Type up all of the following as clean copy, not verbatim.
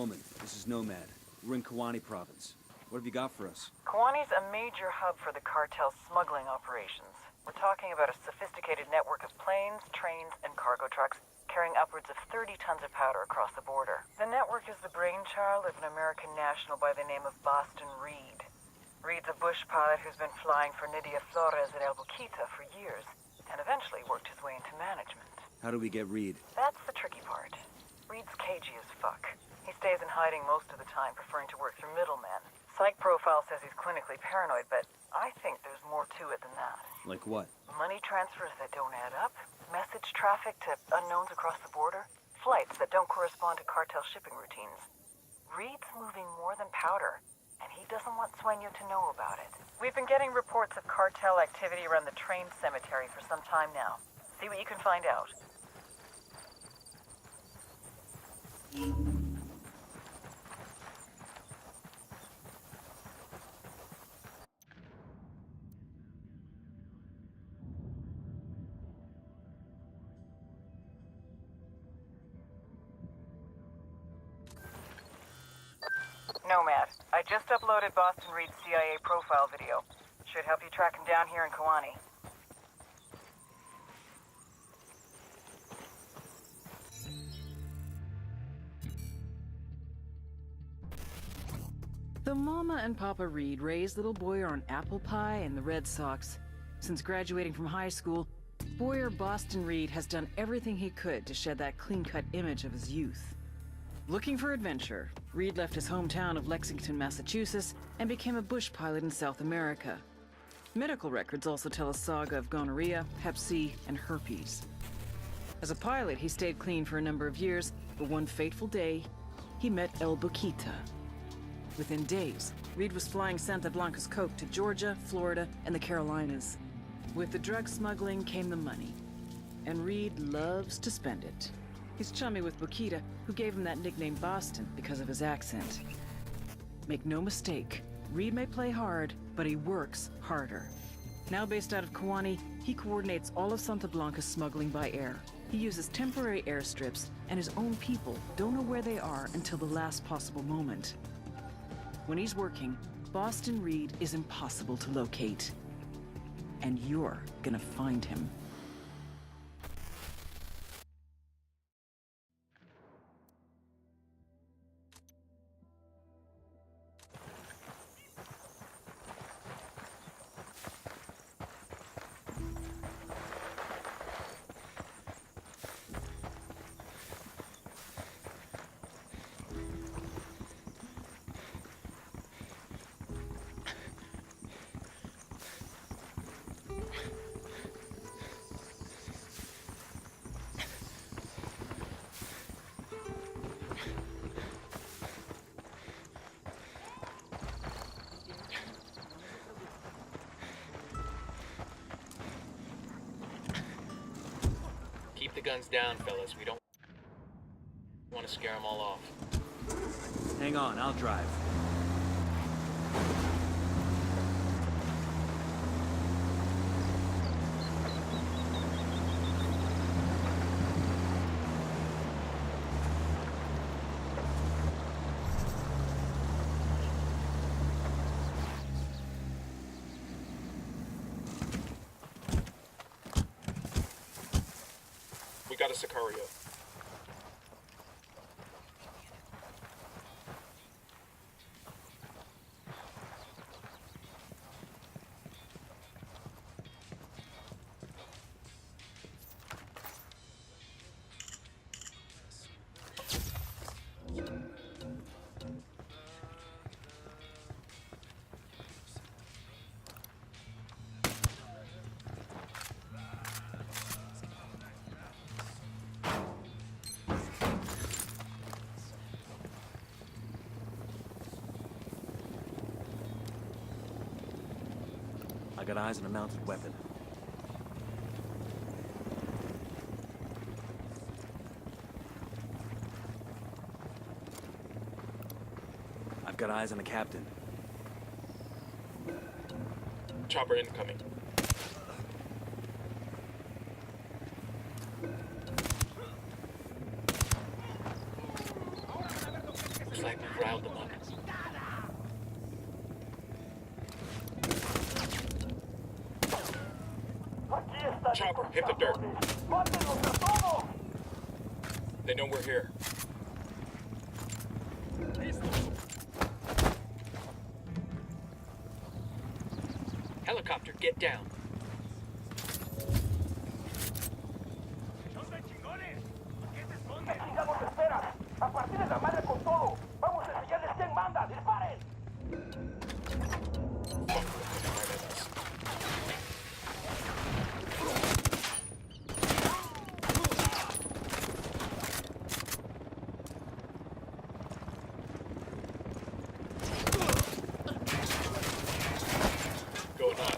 Bowman. This is Nomad. We're in Kawani province. What have you got for us? Kawani's a major hub for the cartel's smuggling operations. We're talking about a sophisticated network of planes, trains, and cargo trucks carrying upwards of 30 tons of powder across the border. The network is the brainchild of an American national by the name of Boston Reed. Reed's a bush pilot who's been flying for Nydia Flores at El Boquita for years, and eventually worked his way into management. How do we get Reed? That's the tricky part. Reed's cagey as fuck. He stays in hiding most of the time, preferring to work through middlemen. Psych profile says he's clinically paranoid, but I think there's more to it than that. Like what? Money transfers that don't add up, message traffic to unknowns across the border, flights that don't correspond to cartel shipping routines. Reed's moving more than powder, and he doesn't want Sueño to know about it. We've been getting reports of cartel activity around the train cemetery for some time now. See what you can find out. Nomad, I just uploaded Boston Reed's CIA profile video. Should help you track him down here in Kawani. The Mama and Papa Reed raised little Boyer on apple pie and the Red Sox. Since graduating from high school, Boyer Boston Reed has done everything he could to shed that clean-cut image of his youth. Looking for adventure, Reed left his hometown of Lexington, Massachusetts, and became a bush pilot in South America. Medical records also tell a saga of gonorrhea, hep C, and herpes. As a pilot, he stayed clean for a number of years, but one fateful day, he met El Boquita. Within days, Reed was flying Santa Blanca's coke to Georgia, Florida, and the Carolinas. With the drug smuggling came the money, and Reed loves to spend it. He's chummy with Boquita, who gave him that nickname Boston because of his accent. Make no mistake, Reed may play hard, but he works harder. Now based out of Kawani, he coordinates all of Santa Blanca's smuggling by air. He uses temporary airstrips, and his own people don't know where they are until the last possible moment. When he's working, Boston Reed is impossible to locate. And you're gonna find him. Keep the guns down, fellas. We don't want to scare them all off. Hang on, I'll drive. We got a Sicario. I got eyes on a mounted weapon. I've got eyes on the captain. Chopper incoming. chopper. Hit the dirt. They know we're here. Helicopter, get down. Going on.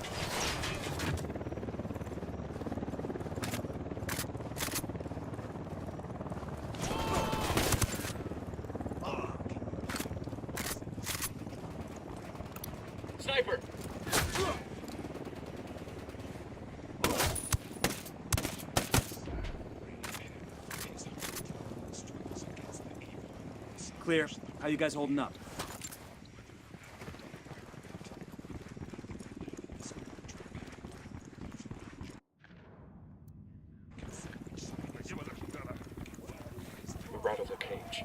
Sniper! Clear. How you guys holding up? We're out of the cage.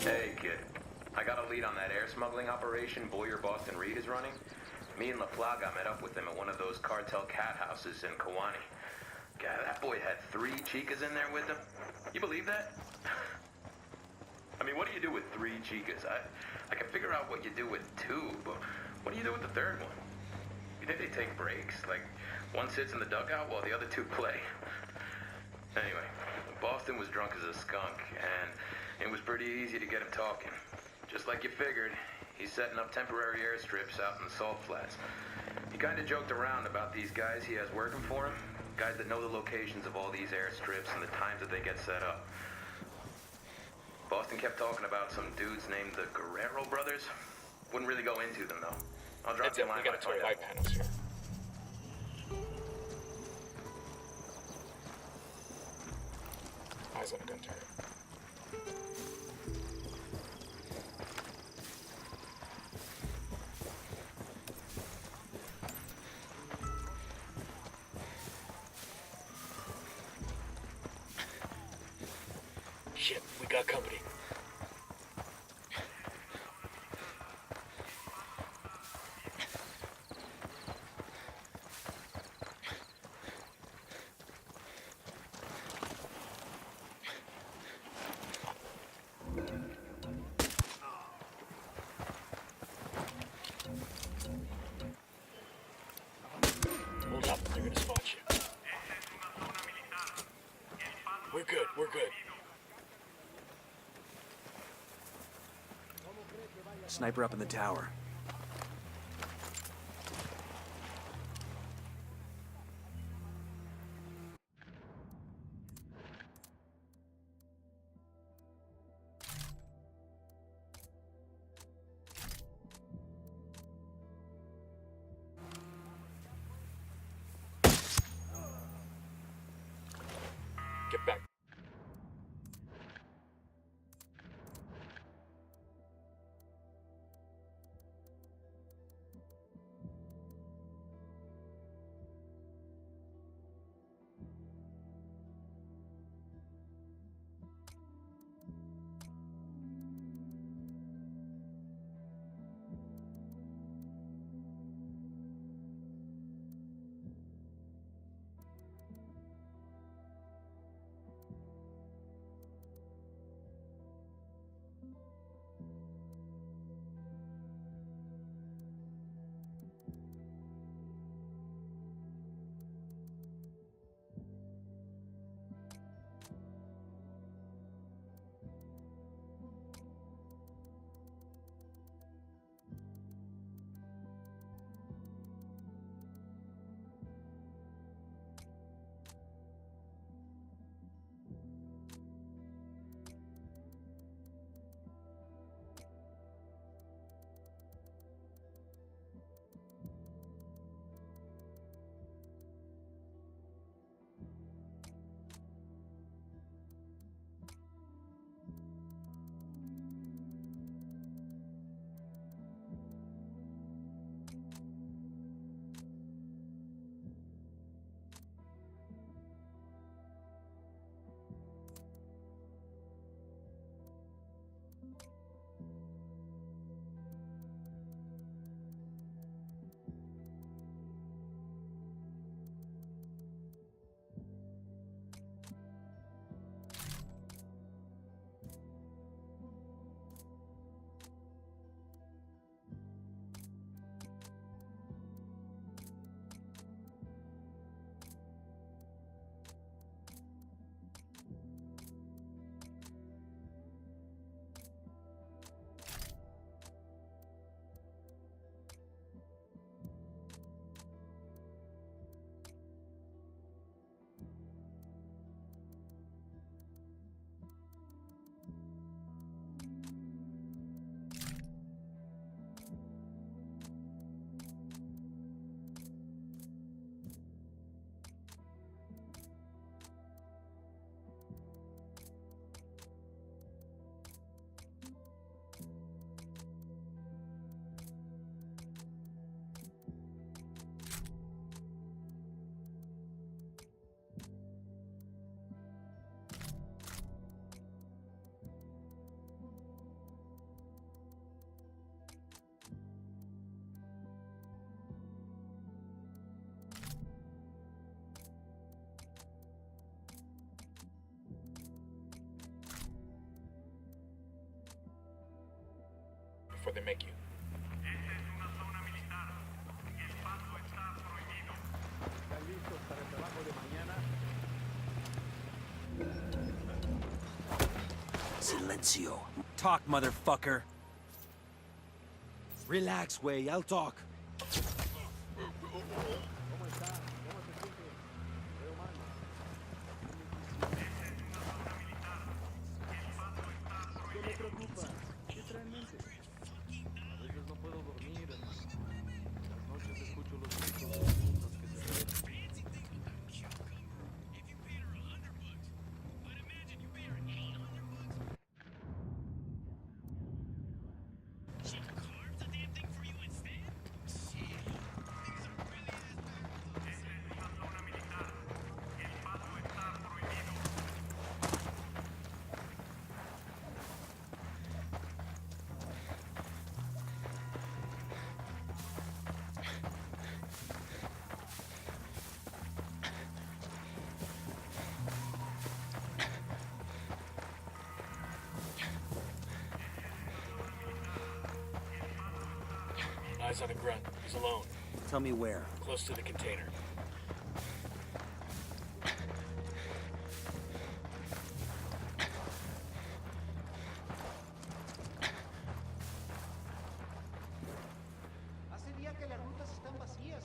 Hey, kid. I got a lead on that air smuggling operation Boyer Boston Reed is running. Me and LaPlaga met up with him at one of those cartel cat houses in Kawani. God, that boy had 3 chicas in there with him. You believe that? I mean, what do you do with 3 chicas? I can figure out what you do with 2, but what do you do with the 3rd one? You think they take breaks? Like, one sits in the dugout while the other 2 play? Anyway, Boston was drunk as a skunk, and it was pretty easy to get him talking. Just like you figured, he's setting up temporary airstrips out in the salt flats. He kind of joked around about these guys he has working for him, guys that know the locations of all these airstrips and the times that they get set up. Boston kept talking about some dudes named the Guerrero brothers. Wouldn't really go into them, though. I'll drop Heads you a up, line we when I got 2 find light out. panels here. Eyes on a gun turret. Shit, we got company. Hold up, they're gonna spot you. We're good, we're good. Sniper up in the tower. Get back. they make you. Silencio. Talk, motherfucker. Relax, Way. I'll talk. Eyes on a grunt. He's alone. Tell me where. Close to the container. Hace días que las rutas están vacías.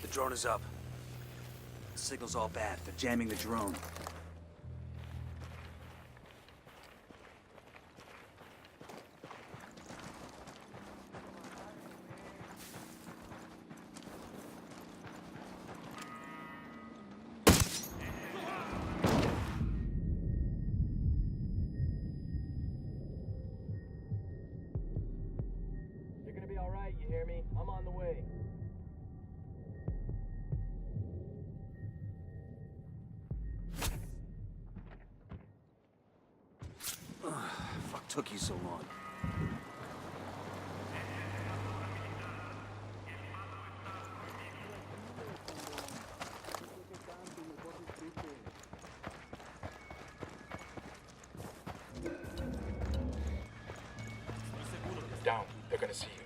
The drone is up. The signal's all bad. They're jamming the drone. You're gonna be alright, you hear me? I'm on the way. Fuck took you so long? Down. They're gonna see you.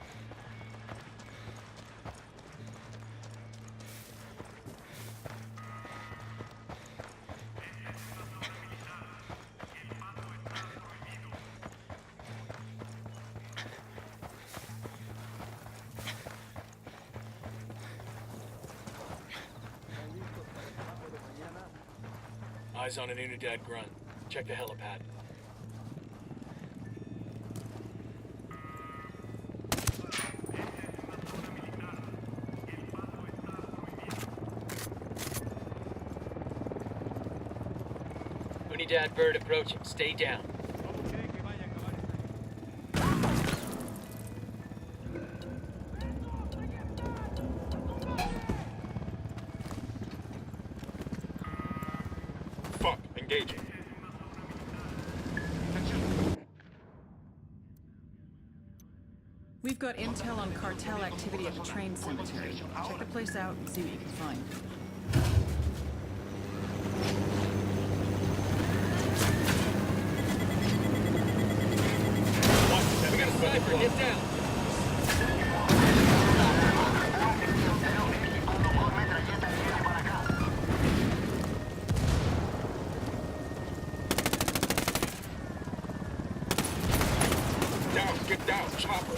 Eyes on an Unidad grunt. Check the helipad. Unidad bird approaching. Stay down. Fuck. Engaging. We've got intel on cartel activity at the train cemetery. Check the place out and see what you can find. We got a sniper. Get down. Down. Get down. Chopper.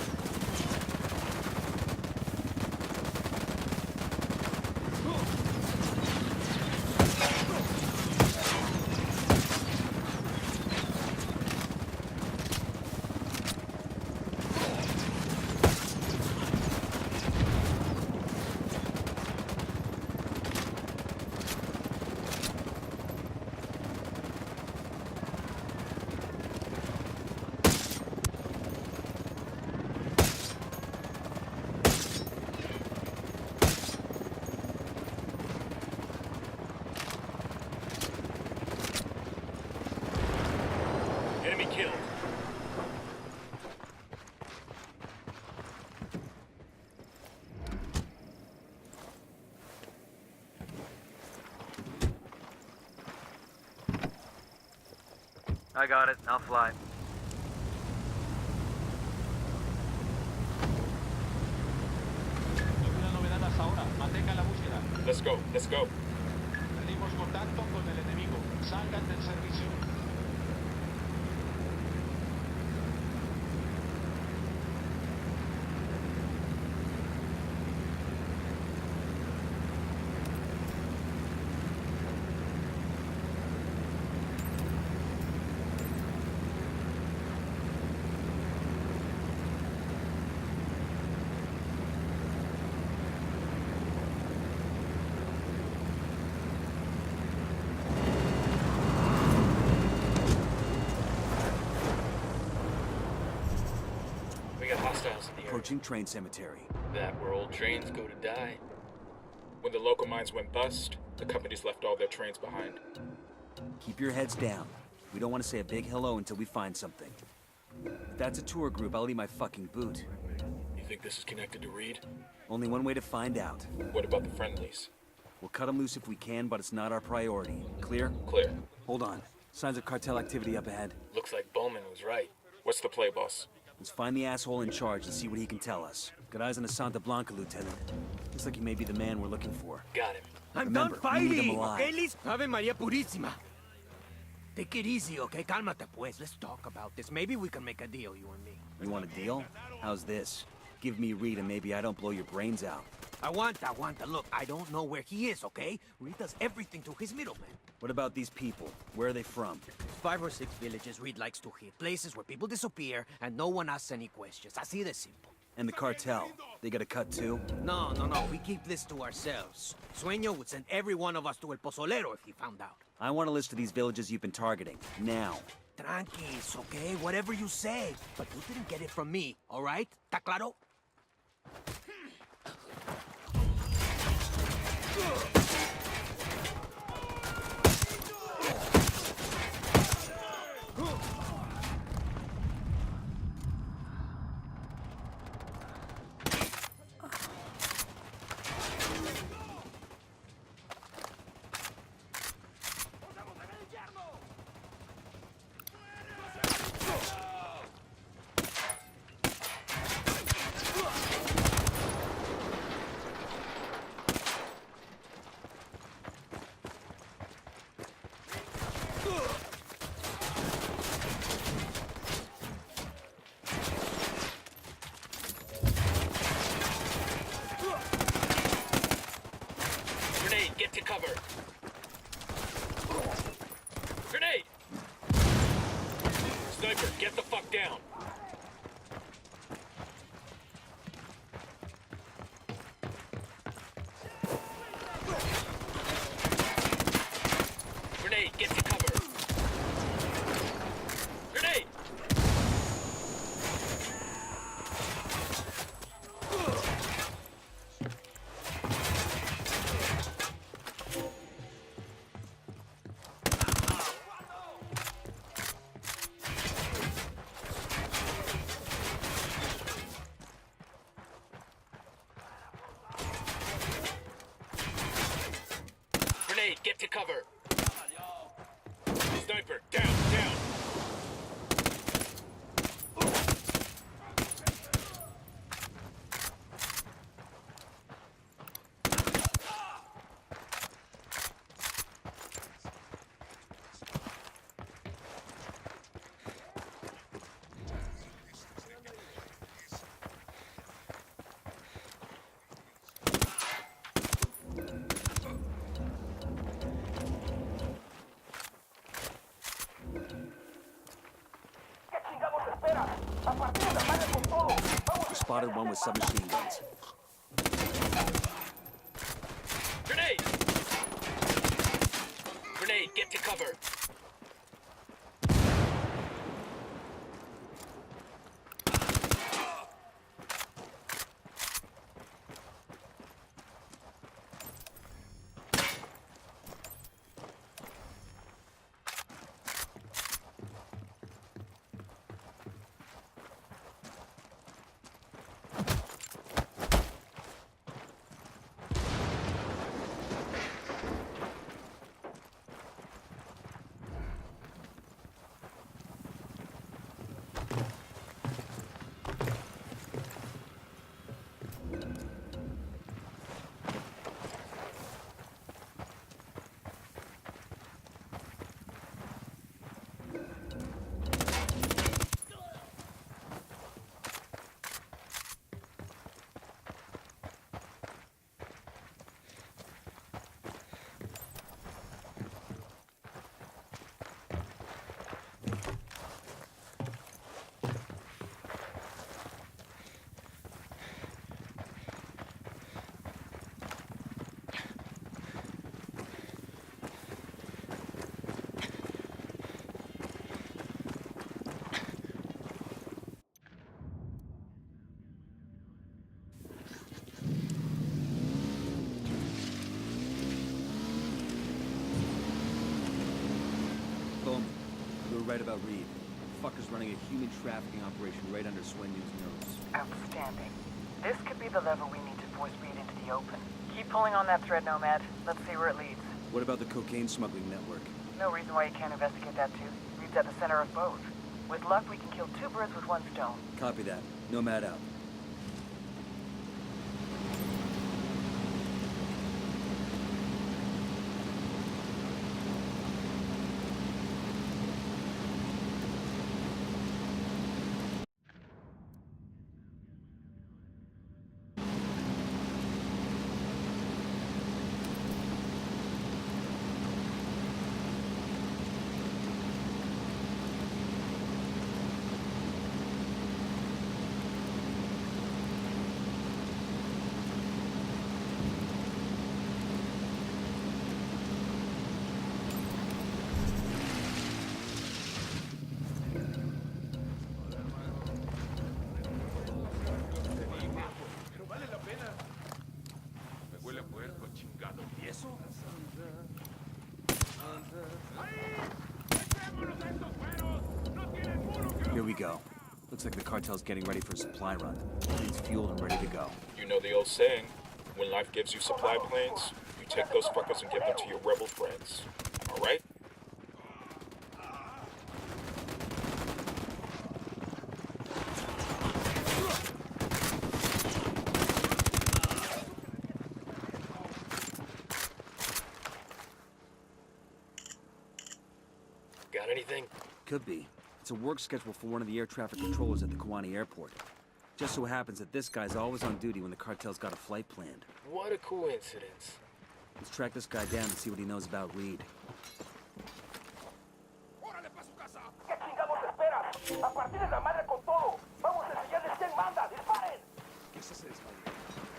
Enemy killed. I got it. I'll fly. Ninguna novedad hasta ahora. Mantenga la búsqueda. Let's go, let's go. Perdimos contacto con el enemigo. Salgan del servicio. We got hostiles in the area. Approaching train cemetery. That where old trains go to die. When the local mines went bust, the companies left all their trains behind. Keep your heads down. We don't want to say a big hello until we find something. If that's a tour group, I'll eat my fucking boot. You think this is connected to Reed? Only one way to find out. What about the friendlies? We'll cut them loose if we can, but it's not our priority. Clear? Clear. Hold on. Signs of cartel activity up ahead. Looks like Bowman was right. What's the play, boss? Let's find the asshole in charge and see what he can tell us. Got eyes on the Santa Blanca, Lieutenant. Looks like he may be the man we're looking for. Got him. I'm Remember, done we need fighting, them alive. okay, Liz? Ave Maria Purísima. Take it easy, okay? Cálmate, pues. Let's talk about this. Maybe we can make a deal, you and me. You want a deal? How's this? Give me Reed and maybe I don't blow your brains out. Aguanta. Look, I don't know where he is, okay? Reed does everything through his middleman. What about these people? Where are they from? 5 or 6 villages Reed likes to hit. Places where people disappear and no one asks any questions. Así de simple. And the cartel? They got a cut too? No. We keep this to ourselves. Sueño would send every one of us to El Pozolero if he found out. I want a list of these villages you've been targeting. Now. Tranquis, okay? Whatever you say. But you didn't get it from me, all right? ¿Está claro? Grenade, get to cover. Grenade! Sniper, get the fuck down. Grenade, get to cover. Grenade! Grenade, get to cover. Sniper, down. We spotted one with submachine guns. Grenade! Grenade, get to cover. right about Reed. The fucker's running a human trafficking operation right under Swenyu's nose. Outstanding. This could be the lever we need to force Reed into the open. Keep pulling on that thread, Nomad. Let's see where it leads. What about the cocaine smuggling network? No reason why you can't investigate that too. Reed's at the center of both. With luck, we can kill two birds with one stone. Copy that. Nomad out. Here we go. Looks like the cartel's getting ready for a supply run. It's fueled and ready to go. You know the old saying, when life gives you supply planes, you take those fuckers and give them to your rebel friends. Am I right? Got anything? Could be. It's a work schedule for one of the air traffic controllers at the Kawani airport. Just so happens that this guy's always on duty when the cartel's got a flight planned. What a coincidence. Let's track this guy down and see what he knows about Reed.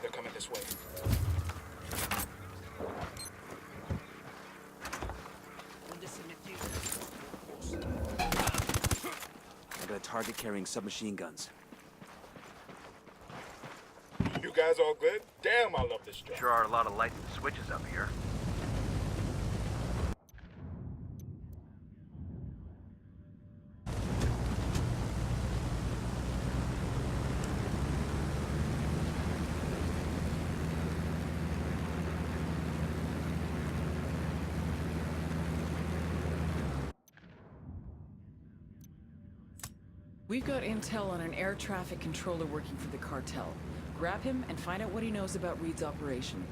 They're coming this way. I got a target carrying submachine guns. You guys all good? Damn, I love this job. Sure are a lot of lights and switches up here. We've got intel on an air traffic controller working for the cartel. Grab him and find out what he knows about Reed's operation.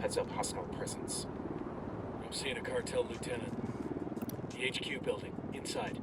Heads up, hostile presence. I'm seeing a cartel lieutenant. The HQ building, inside.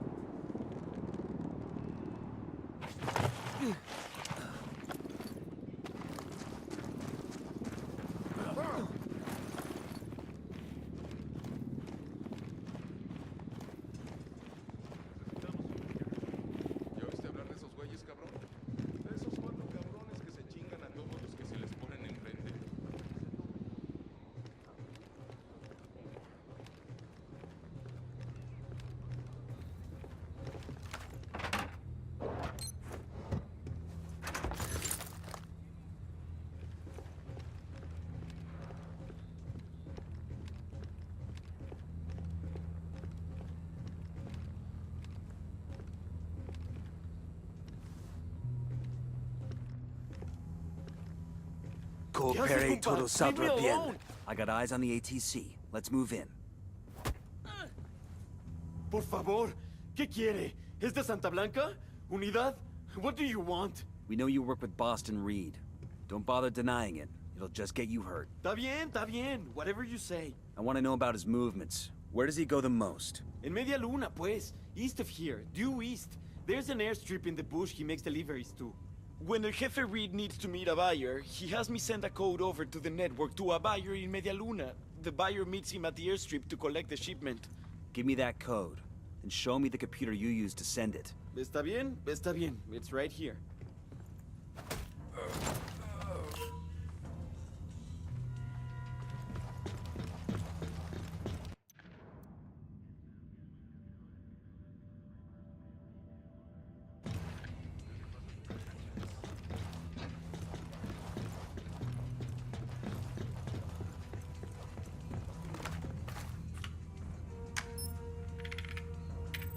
Coopere, todo saldrá bien. I got eyes on the ATC. Let's move in. Por favor, ¿qué quiere? ¿Es de Santa Blanca? ¿Unidad? What do you want? We know you work with Boston Reed. Don't bother denying it. It'll just get you hurt. Está bien. Whatever you say. I want to know about his movements. Where does he go the most? En Media Luna, pues. East of here. Due east. There's an airstrip in the bush he makes deliveries to. When El Jefe Reed needs to meet a buyer, he has me send a code over to the network to a buyer in Media Luna. The buyer meets him at the airstrip to collect the shipment. Give me that code, and show me the computer you used to send it. Está bien. It's right here.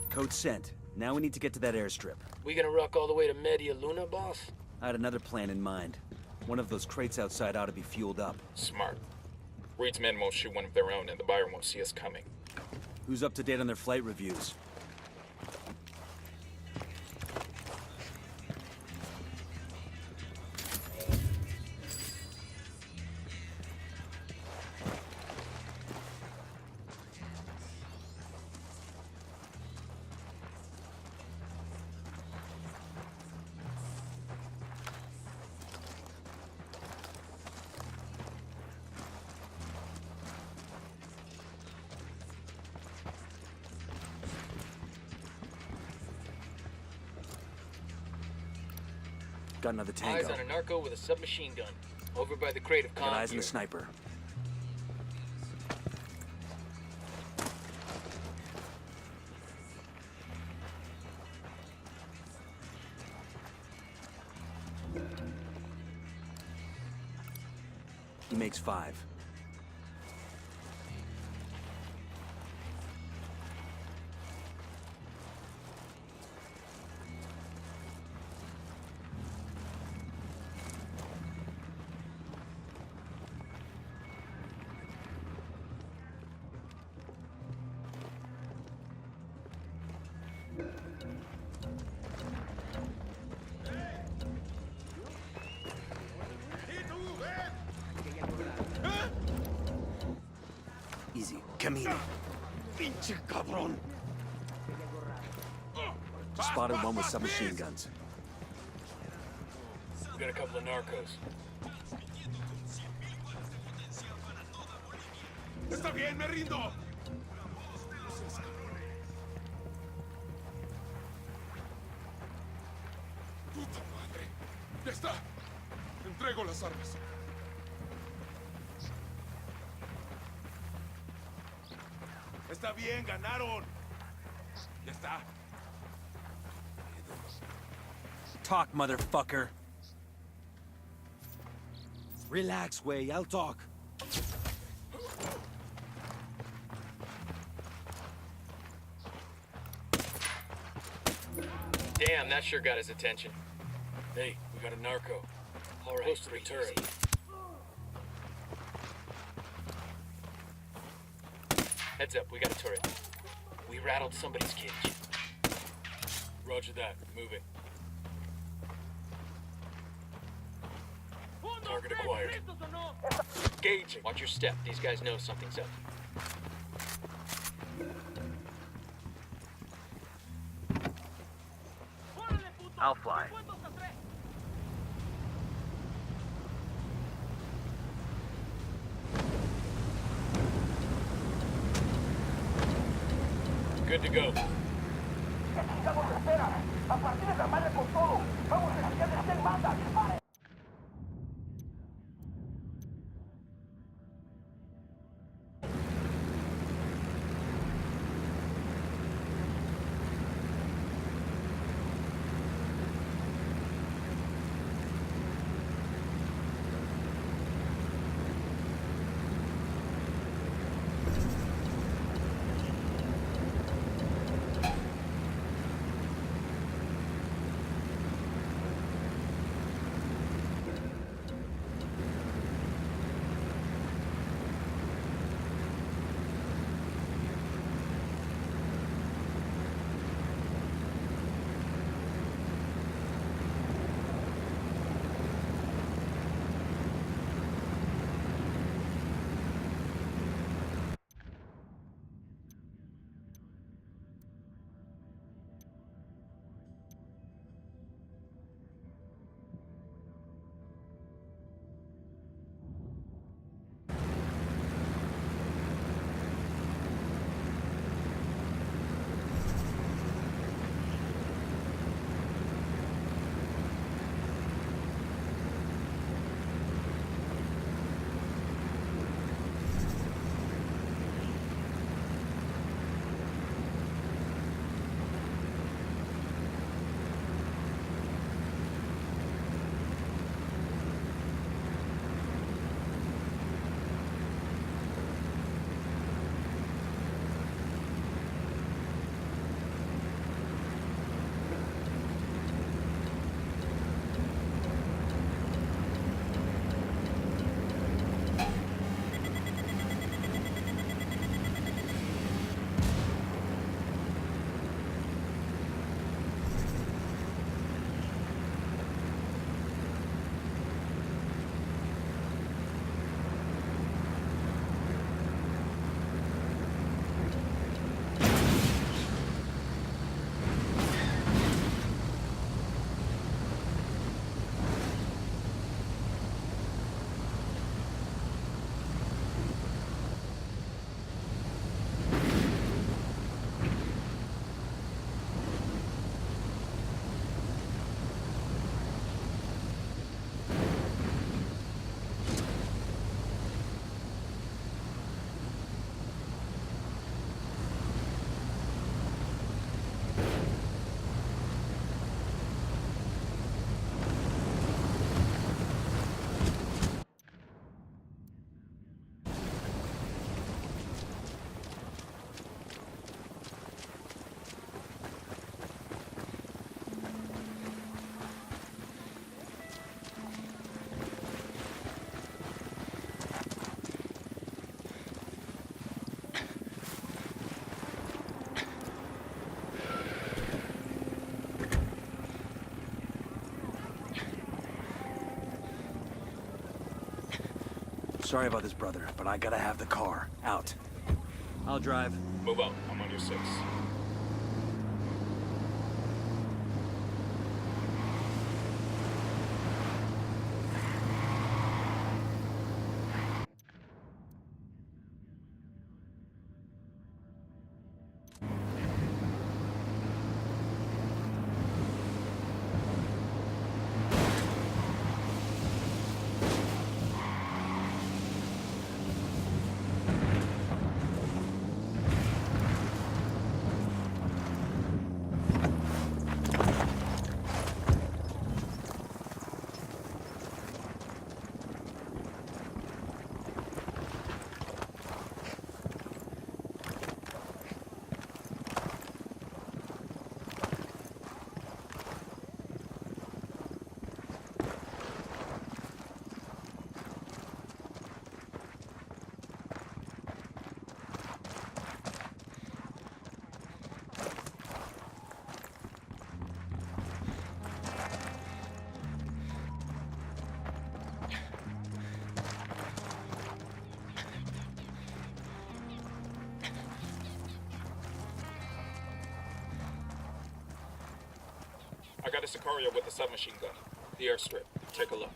Code sent. Now we need to get to that airstrip. We gonna rock all the way to Media Luna, boss? I had another plan in mind. One of those crates outside ought to be fueled up. Smart. Reed's men won't shoot one of their own, and the buyer won't see us coming. Who's up to date on their flight reviews? Got another tango. Eyes on a narco with a submachine gun. Over by the crate of Got eyes on gear. the sniper. He makes 5. Easy. Camino. Pinche cabrón. Spotted one with submachine guns. We got a couple of narcos. Está bien, me rindo. Puta madre. Ya está. Entrego las armas. Está bien, ganaron. Ya está. Talk, motherfucker. Relax, Way. I'll talk. Damn, that sure got his attention. Hey, we got a narco. All right, close to the turret. Heads up, we got a turret. We rattled somebody's cage. Roger that. Moving. Target acquired. Engaging. Watch your step. These guys know something's up. I'll fly. Good to go. Sorry about this, brother, but I gotta have the car. Out. I'll drive. Move out. I'm on your 6. I got a Sicario with a submachine gun. The airstrip. Take a look.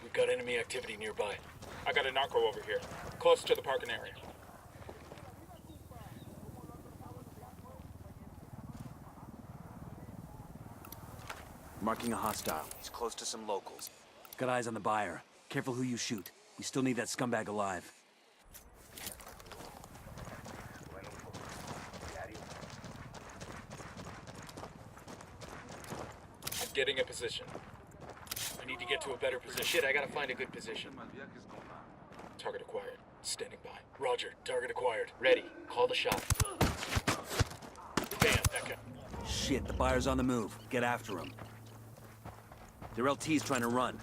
We've got enemy activity nearby. I got a narco over here, close to the parking area. Marking a hostile. He's close to some locals. Got eyes on the buyer. Careful who you shoot. We still need that scumbag alive. I'm getting a position. I need to get to a better position. Shit, I gotta find a good position. Target acquired. Standing by. Roger. Target acquired. Ready. Call the shot. Damn, that guy. Shit, the buyer's on the move. Get after him. Their LT's trying to run.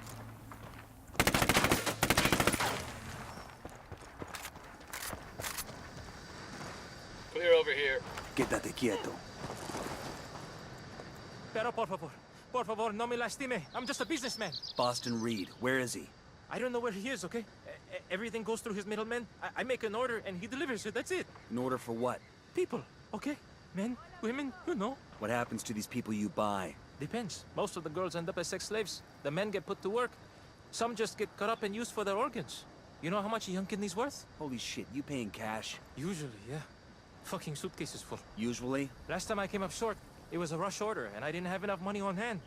Clear over here. Quédate quieto. Pero por favor, no me lastime. I'm just a businessman. Boston Reed, where is he? I don't know where he is, okay? Everything goes through his middleman. I make an order and he delivers it, that's it. An order for what? People, okay? Men, women, you know. What happens to these people you buy? Depends. Most of the girls end up as sex slaves. The men get put to work. Some just get cut up and used for their organs. You know how much a young kidney's worth? Holy shit, you paying cash? Usually, yeah. Fucking suitcases full. Usually? Last time I came up short, it was a rush order, and I didn't have enough money on hand.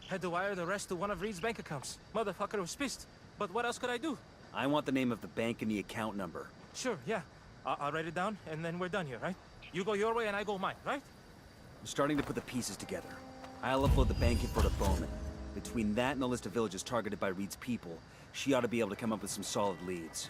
Had to wire the rest to one of Reed's bank accounts. Motherfucker was pissed. But what else could I do? I want the name of the bank and the account number. Sure, yeah. I'll write it down, and then we're done here, right? You go your way, and I go mine, right? I'm starting to put the pieces together. I'll upload the bank info to Bowman. Between that and the list of villages targeted by Reed's people, she ought to be able to come up with some solid leads.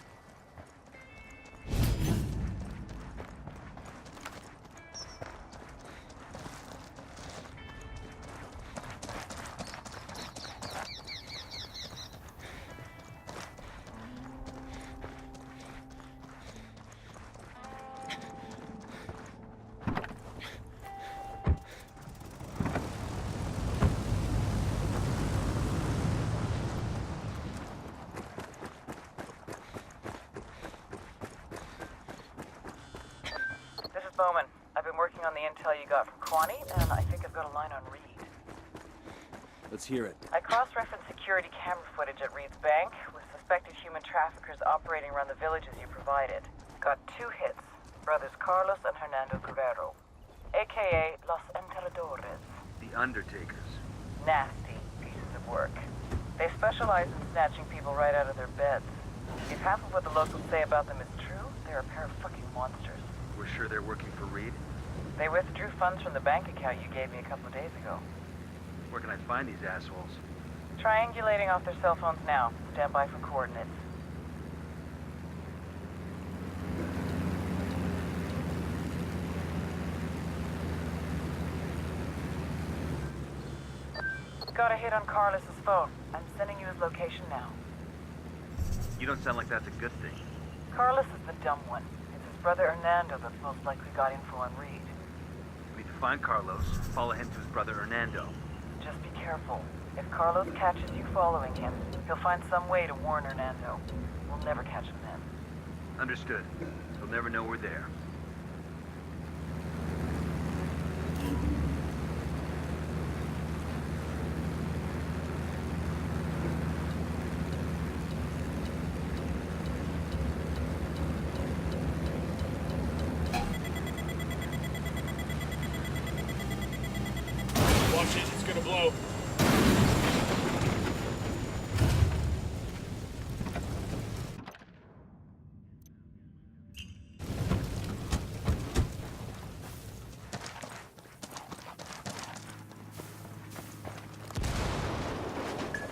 Bowman, I've been working on the intel you got from Kwani, and I think I've got a line on Reed. Let's hear it. I cross-referenced security camera footage at Reed's bank with suspected human traffickers operating around the villages you provided. Got 2 hits, brothers Carlos and Hernando Guerrero, a.k.a. Los Enterradores. The Undertakers. Nasty pieces of work. They specialize in snatching people right out of their beds. If half of what the locals say about them is true, they're a pair of fucking monsters. We're sure they're working for Reed? They withdrew funds from the bank account you gave me a couple of days ago. Where can I find these assholes? Triangulating off their cell phones now. Stand by for coordinates. Got a hit on Carlos's phone. I'm sending you his location now. You don't sound like that's a good thing. Carlos is the dumb one. It's his brother Hernando that's most likely got info on Reed. We need to find Carlos, follow him to his brother Hernando. Just be careful. If Carlos catches you following him, he'll find some way to warn Hernando. We'll never catch him then. Understood. He'll never know we're there. Watch it, it's gonna blow.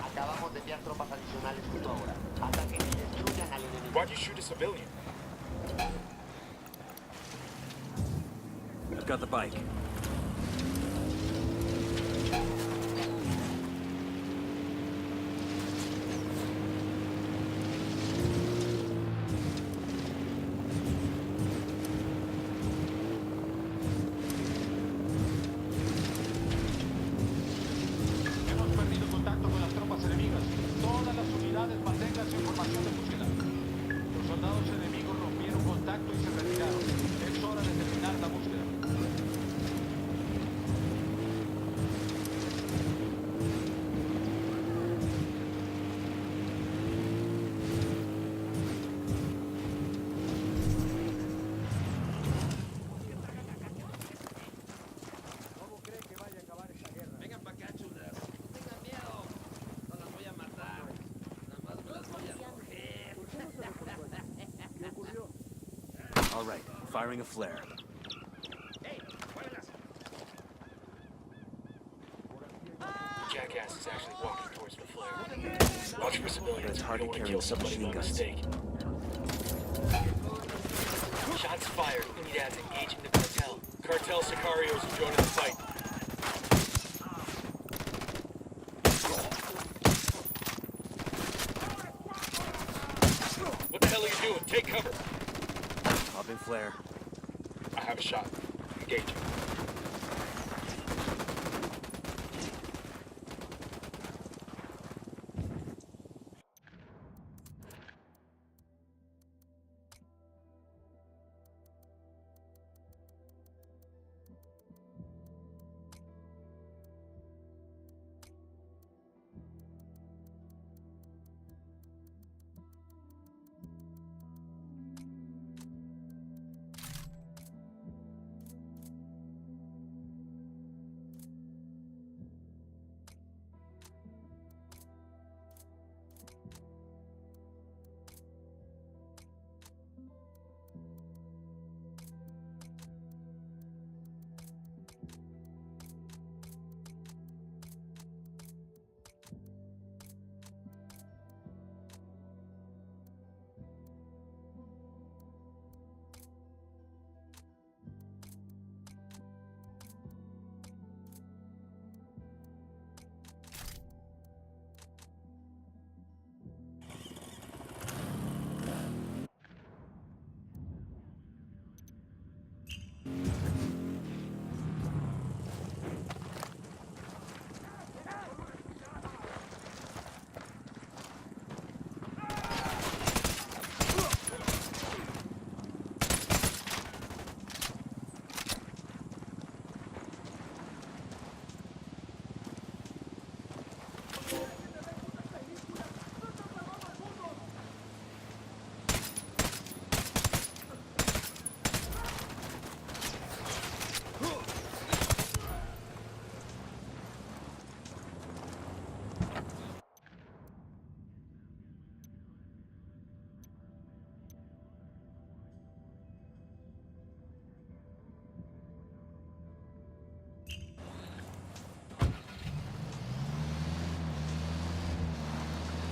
Acabamos de enviar tropas adicionales justo ahora. Ataquen y destruyan al enemigo. Why'd you shoot a civilian? I've got the bike. Hemos perdido contacto con las tropas enemigas. Todas las unidades mantengan su información de búsqueda. Los soldados enemigos rompieron contacto y se retiraron. Es hora de terminar la búsqueda. All right, firing a flare. Jackass is actually walking towards the flare. Watch for civilians. It's hard You to don't want to carry kill somebody submachine by guns. mistake. Shots fired. Unidad's engaging the cartel. Cartel Sicarios are joining the fight. What the hell are you doing? Take cover. Popping flare. I have a shot. Engaging.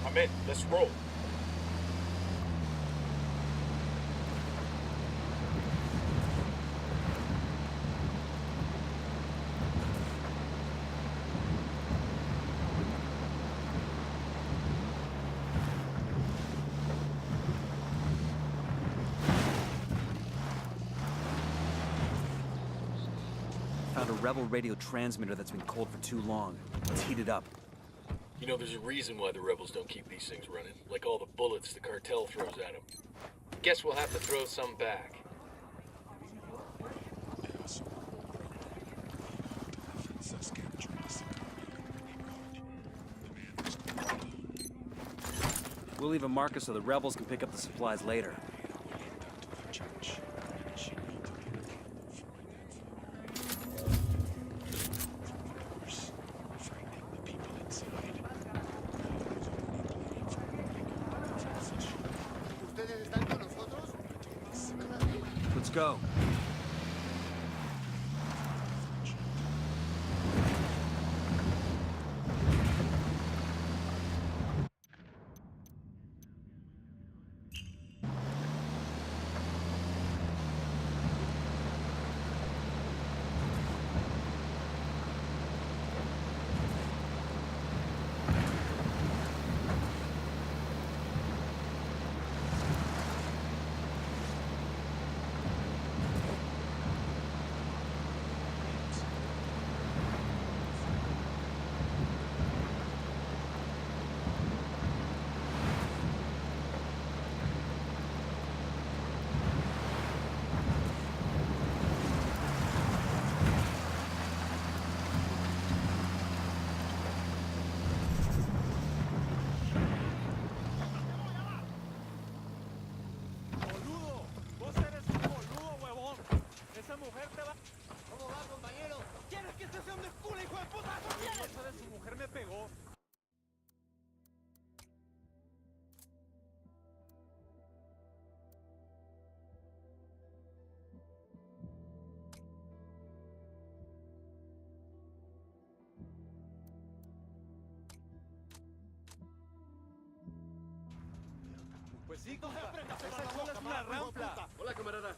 I'm in. Let's roll. found a rebel radio transmitter that's been cold for too long. Let's heat it up. You know, there's a reason why the rebels don't keep these things running. Like all the bullets the cartel throws at them. Guess we'll have to throw some back. We'll leave a marker so the rebels can pick up the supplies later. Let's go. Pues sí, compa. Esa es una rampa. Hola, camarada.